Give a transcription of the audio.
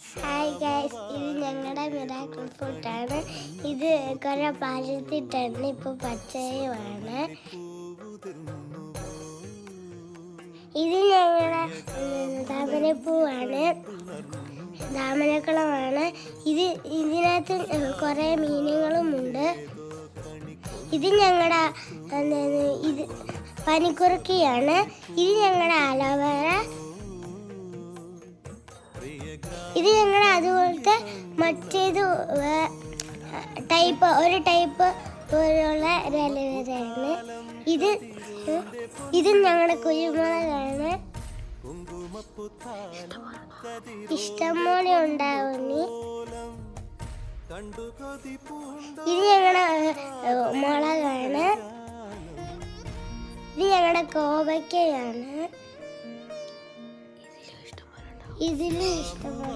Hi guys, ഇത് ഞങ്ങളുടെ miracle ഫ്രൂട്ടാണ്. ഇത് കുറെ പഴുത്തിട്ടാണ്, ഇപ്പോൾ പച്ചയുമാണ്. ഇത് ഞങ്ങളുടെ താമരപ്പൂവാണ്, താമരക്കുളമാണ്. ഇതിനകത്ത് കുറേ മീനുകളുമുണ്ട്. ഇത് ഞങ്ങളുടെ ഇത് പനിക്കുറുക്കിയാണ്. ഇത് ഞങ്ങളുടെ അലോവേര. ഇത് ഞങ്ങളുടെ അതുപോലത്തെ മറ്റേത് ഒരു ടൈപ്പ് പോലുള്ള അലോവേരയാണ്. ഇത് ഞങ്ങളുടെ കുരുമുളകാണ്. ഇഷ്ടംപോലെ ഉണ്ടാവുന്നു. ഇത് ഞങ്ങളുടെ മുളകാണ്. ഇത് ഞങ്ങളുടെ കോവയ്ക്കയാണ്. ഇതിലും ഇഷ്ടംപോലെ